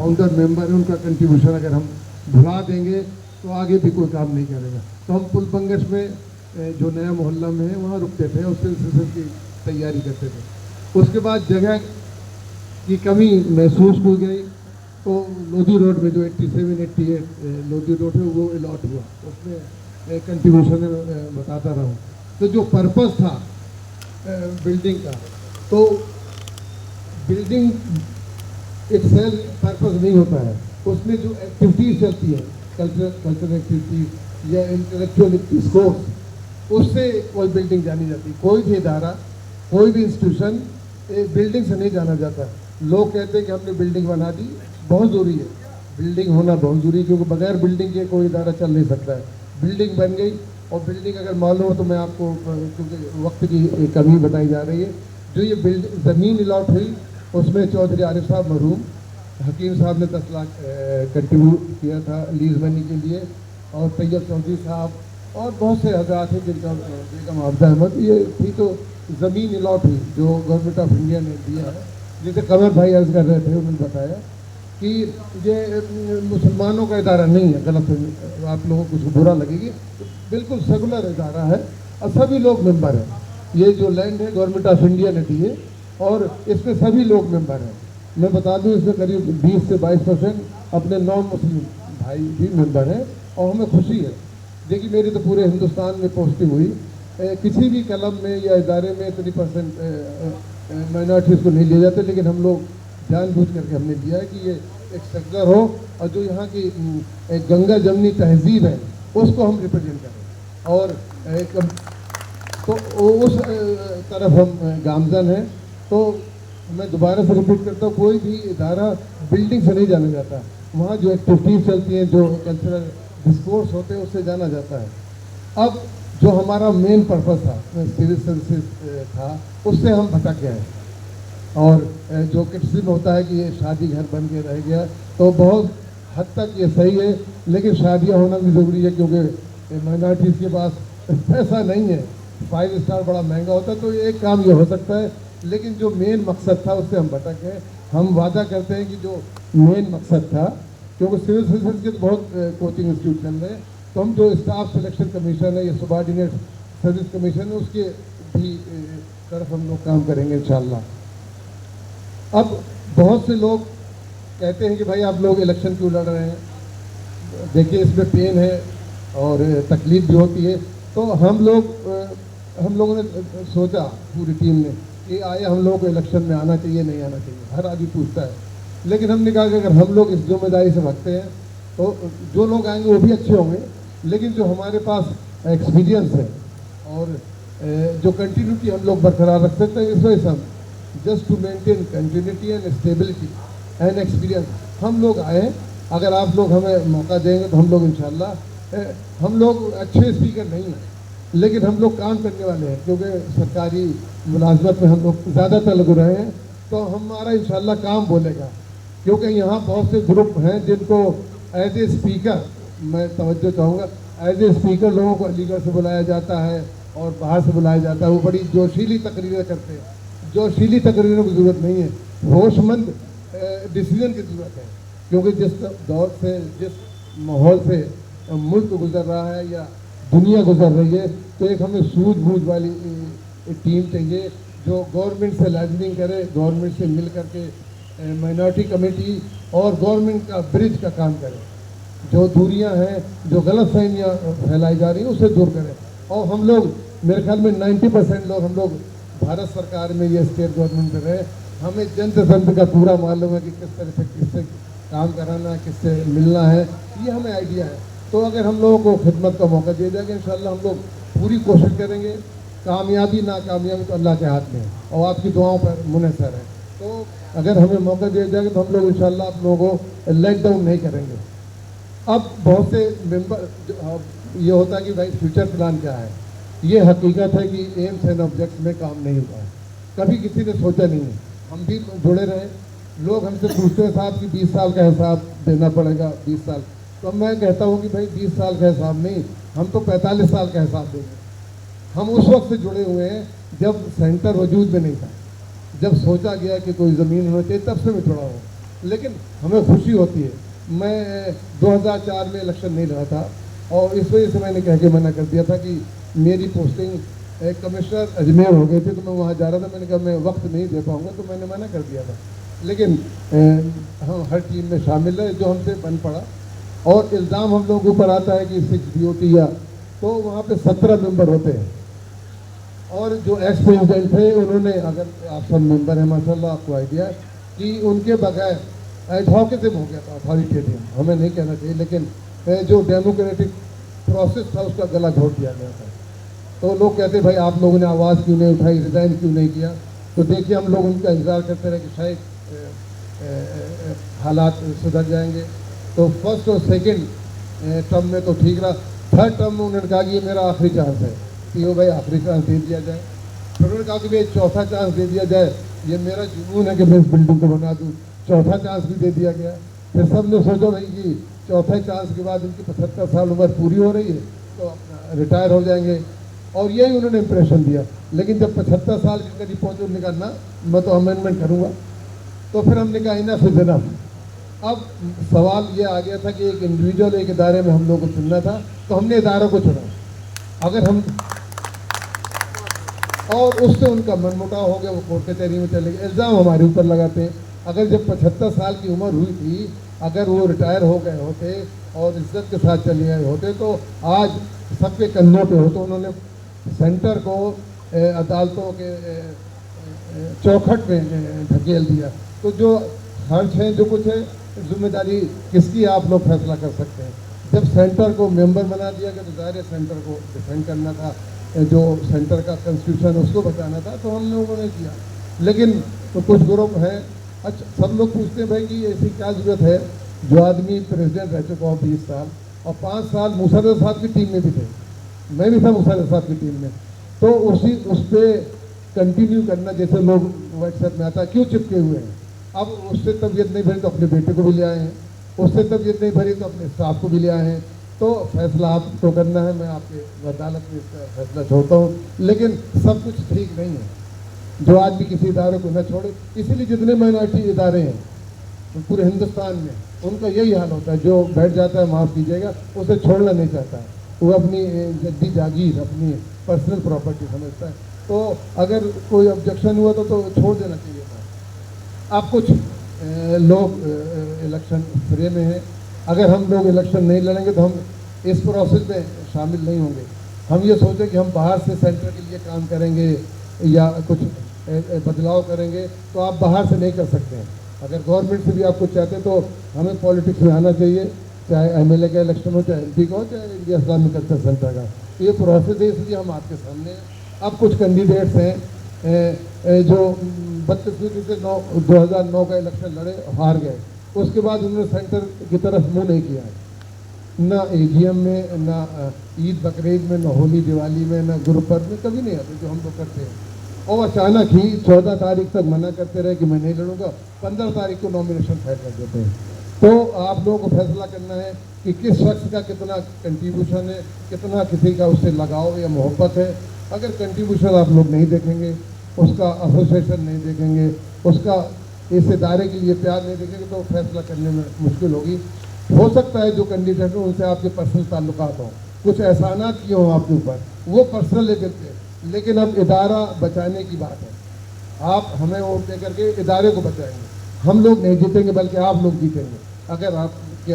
Founder member हैं, उनका contribution अगर हम भुला देंगे तो आगे भी कोई काम नहीं करेगा। तो हम पुल बंगश में जो नया मोहल्ला में है वहाँ रुकते थे और सिलसिले की तैयारी करते थे। उसके बाद जगह की कमी महसूस हो गई तो लोधी रोड में जो 87-88 लोधी रोड है वो अलॉट हुआ, उसमें कंट्रीब्यूशन बताता रहा हूँ। तो जो पर्पस था बिल्डिंग का, तो बिल्डिंग एक सेल्फ पर्पस नहीं होता है, उसमें जो एक्टिविटीज चलती है कल्चरल एक्टिविटीज या इंटेलेक्चुअल डिस्कोर्स, उससे कोई बिल्डिंग जानी जाती है। कोई भी इदारा, कोई भी इंस्टीट्यूशन बिल्डिंग से नहीं जाना जाता। लोग कहते हैं कि हमने बिल्डिंग बना दी, बहुत ज़रूरी है बिल्डिंग होना, बहुत ज़रूरी है, क्योंकि बगैर बिल्डिंग के कोई इदारा चल नहीं सकता है। बिल्डिंग बन गई और बिल्डिंग अगर मालूम हो तो मैं आपको, क्योंकि वक्त की कमी बताई जा रही है, जो ये बिल्डिंग ज़मीन अलॉट हुई उसमें चौधरी आरिफ साहब मरहूम, हकीम साहब ने 10 लाख कंट्रीब्यूट किया था लीज मनी के लिए, और तैयब चौधरी साहब और बहुत से हजरात हैं जिनका, बेगम आबदा अहमद, ये थी। तो ज़मीन अलॉट हुई जो गवर्नमेंट ऑफ इंडिया ने दिया है। जैसे कमर भाई अर्ज कर रहे थे, उन्होंने बताया कि ये मुसलमानों का इदारा नहीं है, गलत आप लोगों को कुछ बुरा लगेगी, तो बिल्कुल सेकुलर इदारा है और सभी लोग मेंबर हैं। ये जो लैंड है गवर्नमेंट ऑफ इंडिया ने दी है और इसमें सभी लोग मेंबर हैं। मैं बता दूं इसमें करीब 20 से 22% अपने नॉन मुस्लिम भाई भी मेंबर हैं और हमें खुशी है। देखिए मेरी तो पूरे हिंदुस्तान में पोस्टिंग हुई, किसी भी कलम में या इदारे में इतनी % माइनॉरिटीज़ को नहीं लिए जाते, लेकिन हम लोग जानबूझ करके हमने दिया है कि ये एक सेक्टर हो और जो यहाँ की एक गंगा जमनी तहजीब है उसको हम रिप्रेजेंट करें, और तो उस तरफ हम गामजन हैं। तो मैं दोबारा से रिपीट करता हूँ, कोई भी इदारा बिल्डिंग से नहीं जाना जाता, वहाँ जो एक्टिविटीज़ चलती हैं, जो कल्चरल डिस्कोर्स होते हैं, उससे जाना जाता है। अब जो हमारा मेन पर्पस था, सिविल सर्विसेज था, उससे हम भटक गए और जो क्रिटिसिज्म होता है कि ये शादी घर बन के रह गया, तो बहुत हद तक ये सही है, लेकिन शादियाँ होना भी ज़रूरी है, क्योंकि माइनॉरिटीज़ के पास पैसा नहीं है, 5 स्टार बड़ा महंगा होता है। तो एक काम ये हो सकता है, लेकिन जो मेन मकसद था उससे हम भटक गए। हम वादा करते हैं कि जो मेन मकसद था, क्योंकि सिविल सर्विसेज के तो बहुत कोचिंग इंस्टीट्यूट चल रहे हैं, तो हम जो स्टाफ सिलेक्शन कमीशन है या सुबार्डिनेट सर्विस कमीशन है उसके भी तरफ हम लोग काम करेंगे इंशाल्लाह। अब बहुत से लोग कहते हैं कि भाई आप लोग इलेक्शन क्यों लड़ रहे हैं, देखिए इसमें पेन है और तकलीफ भी होती है। तो हम लोगों ने सोचा पूरी टीम ने कि आए हम लोगों को इलेक्शन में आना चाहिए, नहीं आना चाहिए, हर आदमी पूछता है। लेकिन हमने कहा कि अगर हम लोग इस जिम्मेदारी से भागते हैं तो जो लोग आएंगे वो भी अच्छे होंगे, लेकिन जो हमारे पास एक्सपीरियंस है और जो कंटिन्यूटी हम लोग बरकरार रख सकते हैं, इस वजह से हम just to maintain continuity and stability and experience हम लोग आए। अगर आप लोग हमें मौका देंगे तो हम लोग इंशाल्लाह, हम लोग अच्छे स्पीकर नहीं हैं, लेकिन हम लोग काम करने वाले हैं, क्योंकि सरकारी मुलाजमत में हम लोग ज़्यादातर लग रहे हैं, तो हमारा इंशाल्लाह काम बोलेगा। क्योंकि यहाँ बहुत से ग्रुप हैं जिनको एज ए स्पीकर, मैं तवज्जो चाहूँगा, एज ए स्पीकर लोगों को अलीगढ़ से बुलाया जाता है और बाहर से बुलाया जाता है, वो बड़ी जोशीली तकरीरें करते हैं। जोशीली तकरीरों की ज़रूरत नहीं है, होशमंद डिसीजन की ज़रूरत है, क्योंकि जिस दौर से, जिस माहौल से मुल्क गुजर रहा है या दुनिया गुजर रही है, तो एक हमें सूझबूझ वाली टीम चाहिए जो गवर्नमेंट से लाइजनिंग करे, गवर्नमेंट से मिल करके माइनॉरिटी कमेटी और गवर्नमेंट का ब्रिज का काम करे, जो दूरियां हैं, जो गलत फहमियाँ फैलाई जा रही हैं उसे दूर करें। और हम लोग, मेरे ख्याल में 90% लोग हम लोग भारत सरकार में या स्टेट गवर्नमेंट में रहे, हमें जंत्र तंत्र का पूरा मालूम है कि किस तरह से किससे काम कराना है, किससे मिलना है, ये हमें आइडिया है। तो अगर हम लोगों को खिदमत का मौका दिया जाएगा, इंशाल्लाह हम लोग पूरी कोशिश करेंगे। कामयाबी नाकामयाबी तो अल्लाह के हाथ में है और आपकी दुआओं पर मुनहसर है। तो अगर हमें मौका दिया जाएगा तो हम लोग इंशाल्लाह आप लोगों को लेट डाउन नहीं करेंगे। अब बहुत से मेंबर ये होता है कि भाई फ्यूचर प्लान क्या है, ये हकीकत है कि एम्स एंड ऑब्जेक्ट्स में काम नहीं हुआ है, कभी किसी ने सोचा नहीं है। हम भी जुड़े रहे, लोग हमसे पूछते हैं साहब कि 20 साल का हिसाब देना पड़ेगा, 20 साल। तो मैं कहता हूँ कि भाई 20 साल का हिसाब नहीं, हम तो 45 साल का हिसाब देंगे। हम उस वक्त से जुड़े हुए हैं जब सेंटर वजूद में नहीं था, जब सोचा गया कि कोई ज़मीन होनी चाहिए, तब से मैं जुड़ा हूँ। लेकिन हमें खुशी होती है। मैं 2004 में इलेक्शन नहीं लड़ा था और इस वजह से मैंने कह के मना कर दिया था कि मेरी पोस्टिंग कमिश्नर अजमेर हो गई थी, तो मैं वहाँ जा रहा था। मैंने कहा मैं वक्त नहीं दे पाऊँगा, तो मैंने मना कर दिया था। लेकिन हम हर टीम में शामिल रहे जो हमसे बन पड़ा। और इल्ज़ाम हम लोगों के ऊपर आता है कि 6 DOT या, तो वहाँ पे 17 मेंबर होते हैं और जो एक्स प्रेसिडेंट थे उन्होंने, अगर आप सब मेंबर हैं माशाल्लाह, आपको आइडिया है कि उनके बगैर एडवोकेटिव हो गया था, अथॉरिटेटिव, हमें नहीं कहना चाहिए, लेकिन जो डेमोक्रेटिक प्रोसेस था उसका गला घोट दिया गया था। तो लोग कहते भाई आप लोगों ने आवाज़ क्यों नहीं उठाई, रिजाइन क्यों नहीं किया। तो देखिए हम लोग उनका इंतज़ार करते रहे कि शायद हालात सुधर जाएंगे। तो फर्स्ट और सेकंड टर्म में तो ठीक रहा, थर्ड टर्म में उन्होंने कहा कि ये मेरा आखिरी चांस है, PO भाई आखिरी चांस दे दिया जाए। फिर उन्होंने कहा कि भाई चौथा चांस दे दिया जाए, ये मेरा जुनून है कि मैं इस बिल्डिंग को बना दूँ। चौथा चांस भी दे दिया गया। फिर सब ने सोचा भाई कि चौथे चांस के बाद इनकी 75 साल उम्र पूरी हो रही है तो अपना रिटायर हो जाएंगे, और यही उन्होंने इम्प्रेशन दिया। लेकिन जब 75 साल के करीब पहुँचे उन्होंने कहा ना मैं तो अमेंडमेंट करूँगा। तो फिर हमने कहा इनफ इज इनफ। अब सवाल ये आ गया था कि एक इंडिविजुअल एक इदारे में हम लोग को चुनना था, तो हमने इदारों को चुना। अगर हम और उससे उनका मनमुटाव हो गया, वो कोर्ट कचहरी में चले गए, इल्ज़ाम हमारे ऊपर लगाते हैं। अगर जब 75 साल की उम्र हुई थी, अगर वो रिटायर हो गए होते और इज्जत के साथ चले गए होते तो आज सबके कंधों पे होते। उन्होंने सेंटर को अदालतों के चौखट में धकेल दिया। तो जो खर्च है, जो कुछ है, जिम्मेदारी किसकी, आप लोग फैसला कर सकते हैं। जब सेंटर को मेंबर बना दिया गया तो ज़ाहिर सेंटर को डिफेंड करना था, जो सेंटर का कॉन्स्टिट्यूशन उसको बचाना था, तो हम लोगों ने किया। लेकिन तो कुछ ग्रुप हैं, अच्छा सब लोग पूछते हैं भाई कि ऐसी क्या जरूरत है, जो आदमी प्रेसिडेंट रह चुका हो 20 साल और 5 साल मुशर्रफ साहब की टीम में भी थे, मैं भी था मुशर्रफ साहब की टीम में, तो उस पर कंटिन्यू करना। जैसे लोग व्हाट्सएप में आता है क्यों चिपके हुए हैं। अब उससे तबीयत नहीं भरी तो अपने बेटे को भी ले आए हैं, उससे तबीयत नहीं भरी तो अपने स्टाफ को भी ले आए हैं। तो फैसला आपको करना है, मैं आपके अदालत में इसका फैसला छोड़ता हूँ। लेकिन सब कुछ ठीक नहीं है, जो आदमी किसी इदारे को न छोड़े। इसीलिए जितने माइनॉरिटी इदारे हैं पूरे हिंदुस्तान में, उनका यही हाल होता है। जो बैठ जाता है, माफ़ कीजिएगा, उसे छोड़ना नहीं चाहता है। वो अपनी जद्दी जागीर, अपनी पर्सनल प्रॉपर्टी समझता है। तो अगर कोई ऑब्जेक्शन हुआ तो छोड़ देना चाहिए था। अब कुछ लोग इलेक्शन फ्रे में हैं। अगर हम लोग इलेक्शन नहीं लड़ेंगे तो हम इस प्रोसेस में शामिल नहीं होंगे। हम ये सोचें कि हम बाहर से सेंटर के लिए काम करेंगे या कुछ बदलाव करेंगे, तो आप बाहर से नहीं कर सकते हैं। अगर गवर्नमेंट से भी आप कुछ चाहते हैं तो हमें पॉलिटिक्स में आना चाहिए, चाहे MLA का इलेक्शन हो, चाहे MP का हो, चाहे इंडिया इस्लामिक कल्चर सेंटर का। ये प्रोसेस है, इसलिए हम आपके सामने हैं। अब कुछ कैंडिडेट्स हैं जो 32 से 2009 का इलेक्शन लड़े, हार गए। उसके बाद उन्होंने सेंटर की तरफ मुँह नहीं किया है, ना AGM में, ना ईद बकरीद में, ना होली दिवाली में, ना गुरु पर्व में, कभी नहीं आते जो हम लोग करते हैं। और अचानक ही 14 तारीख तक मना करते रहे कि मैं नहीं लड़ूंगा, 15 तारीख को नॉमिनेशन फाइल कर देते हैं। तो आप लोगों को फैसला करना है कि किस शख्स का कितना कंट्रीब्यूशन है, कितना किसी का उससे लगाव या मोहब्बत है। अगर कंट्रीब्यूशन आप लोग नहीं देखेंगे, उसका एसोसिएशन नहीं देखेंगे, उसका इस इदारे के लिए प्यार नहीं देखेंगे, तो फैसला करने में मुश्किल होगी। हो सकता है जो कैंडिडेट हो उनसे आपके पर्सनल ताल्लुकात हों, कुछ एहसानात किए हों आपके ऊपर, वो पर्सनल लेवल पे। लेकिन अब इदारा बचाने की बात है। आप हमें वोट दे करके इदारे को बचाएंगे। हम लोग नहीं जीतेंगे बल्कि आप लोग जीतेंगे। अगर आपके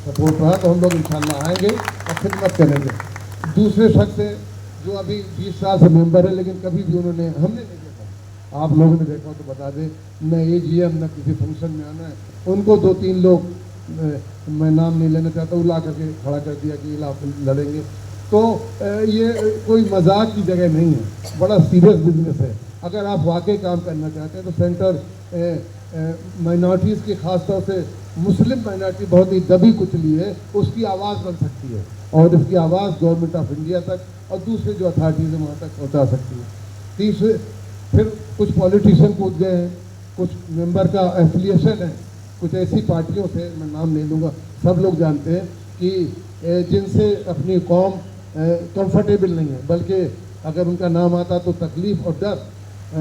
सपोर्ट रहा तो हम लोग इंशाल्लाह आएंगे और खिदमत करेंगे। दूसरे शख्स है जो अभी 20 साल से मेंबर है, लेकिन कभी भी हमने नहीं देखा, आप लोगों ने देखा तो बता दें, न AGM न किसी फंक्शन में आना है। उनको 2-3 लोग, मैं नाम नहीं लेना चाहता, वो ला करके खड़ा कर दिया कि लड़ेंगे। तो ये कोई मजाक की जगह नहीं है, बड़ा सीरियस बिजनेस है। अगर आप वाकई काम करना चाहते हैं तो सेंटर माइनॉरिटीज़ की खासतौर से मुस्लिम माइनॉरिटी बहुत ही दबी कुचली है, उसकी आवाज़ बन सकती है और इसकी आवाज़ गवर्नमेंट ऑफ इंडिया तक और दूसरे जो अथॉरिटीज़ हैं वहाँ तक पहुँचा सकती है। तीसरे फिर कुछ पॉलिटिशियन कूद गए हैं, कुछ मेंबर का एफिलिएशन है कुछ ऐसी पार्टियों से, मैं नाम नहीं लूँगा, सब लोग जानते हैं कि जिनसे अपनी कौम कंफर्टेबल नहीं है, बल्कि अगर उनका नाम आता तो तकलीफ़ और डर,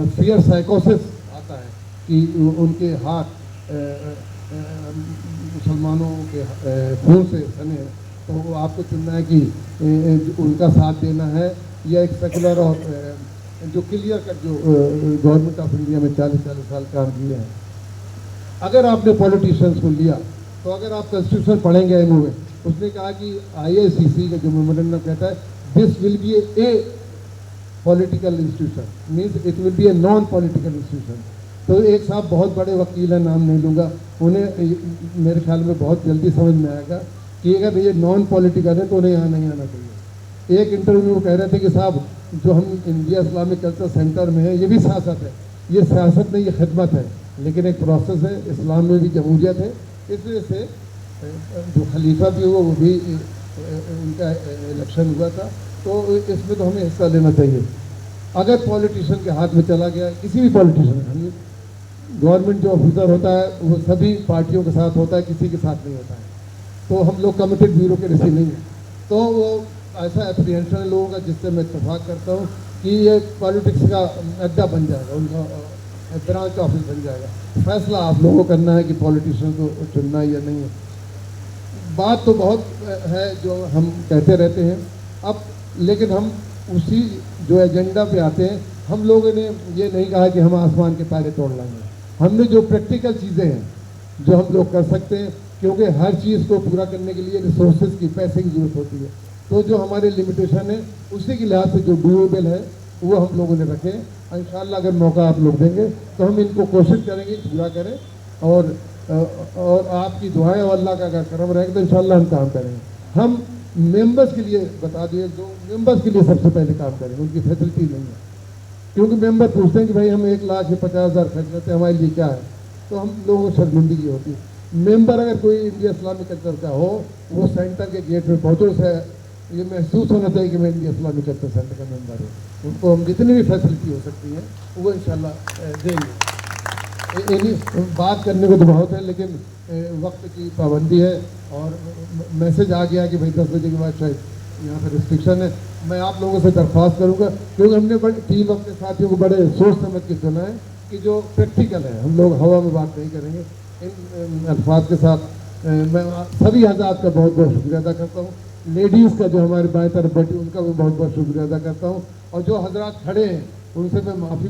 फियर साइकोसिस आता है कि उनके हाथ मुसलमानों के खून से सने हैं, तो वो आपको चुनना है कि उनका साथ देना है या एक सेकुलर और जो क्लियर कट जो गवर्नमेंट ऑफ इंडिया में 40-40 साल काम किए हैं। अगर आपने पॉलिटिशियंस को लिया तो अगर आप कॉन्स्टिट्यूशन पढ़ेंगे एमओ में, उसने कहा कि IICC का जो मेमोरेंडम कहता है this will be A political institution, means it will be a non political institution. तो एक साहब बहुत बड़े वकील हैं, नाम नहीं लूँगा, उन्हें मेरे ख्याल में बहुत जल्दी समझ में आएगा कि अगर ये नॉन पॉलिटिकल है तो उन्हें यहाँ नहीं आना चाहिए। एक इंटरव्यू में कह रहे थे कि साहब जो हम इंडिया इस्लामिक कल्चर सेंटर में है ये भी सियासत है, ये सियासत नहीं, ये खिदमत है, लेकिन एक प्रोसेस है, इस्लाम में भी जमहूरियत है, इस वजह से जो खलीफा भी हुआ वो भी उनका इलेक्शन हुआ था, तो इसमें तो हमें हिस्सा लेना चाहिए। अगर पॉलिटिशियन के हाथ में चला गया, किसी भी पॉलिटिशियन, गवर्नमेंट जो ऑफिसर होता है वो सभी पार्टियों के साथ होता है, किसी के साथ नहीं होता है, तो हम लोग कमिटेड ब्यूरोक्रेसी नहीं है, तो वो ऐसा एप्रीहेंशन है लोगों का जिससे मैं इत्तेफाक करता हूँ कि ये पॉलिटिक्स का अड्डा बन जाएगा, उनका ब्रांच ऑफिस बन जाएगा। फैसला आप लोगों को करना है कि पॉलिटिशियन को चुनना है या नहीं है। बात तो बहुत है जो हम कहते रहते हैं अब, लेकिन हम उसी जो एजेंडा पे आते हैं। हम लोगों ने ये नहीं कहा कि हम आसमान के तारे तोड़ लाएंगे, हमने जो प्रैक्टिकल चीज़ें हैं जो हम लोग कर सकते हैं, क्योंकि हर चीज़ को पूरा करने के लिए रिसोर्सेज की, पैसे की ज़रूरत होती है, तो जो हमारे लिमिटेशन है उसी के लिहाज से जो डूएबल है वो हम लोगों ने रखे। इंशाअल्लाह अगर मौका आप लोग देंगे तो हम इनको कोशिश करेंगे पूरा करें, और आपकी दुआएं और अल्लाह का अगर करम रहेगा तो इंशाअल्लाह हम काम करेंगे। हम मेंबर्स के लिए बता दिए, जो मेंबर्स के लिए सबसे पहले काम करेंगे, उनकी फैसिलिटी नहीं है, क्योंकि मेंबर पूछते हैं कि भाई हम 1,50,000 खर्च करते हैं, हमारे लिए क्या है, तो हम लोगों को शर्मिंदगी होती है। मेंबर अगर कोई इंडिया इस्लामिक कल्चर का हो, वो सेंटर के गेट में पहुँचो, से ये महसूस होना चाहिए कि मैं इंडिया इस्लामिक कल्चर सेंटर का मेंबर हूँ, उनको हम जितनी भी फैसिलिटी हो सकती है वो इंशाल्लाह देंगे। बात करने को तो बहुत है, लेकिन वक्त की पाबंदी है, और मैसेज आ गया कि भाई 10 बजे के बाद शायद यहाँ पर रिस्ट्रिक्शन है। मैं आप लोगों से दरख्वास्त करूँगा, क्योंकि हमने बड़ी टीम अपने साथियों को बड़े सोच समझ के चुना है कि जो प्रैक्टिकल है, हम लोग हवा में बात नहीं करेंगे। इन अल्फाज के साथ मैं सभी हज़रात का बहुत बहुत शुक्रिया अदा करता हूँ। लेडीज़ का जो हमारे बाएं तरफ बैठी उनका भी बहुत बहुत शुक्रिया अदा करता हूँ, और जो हज़रात खड़े हैं उनसे मैं माफ़ी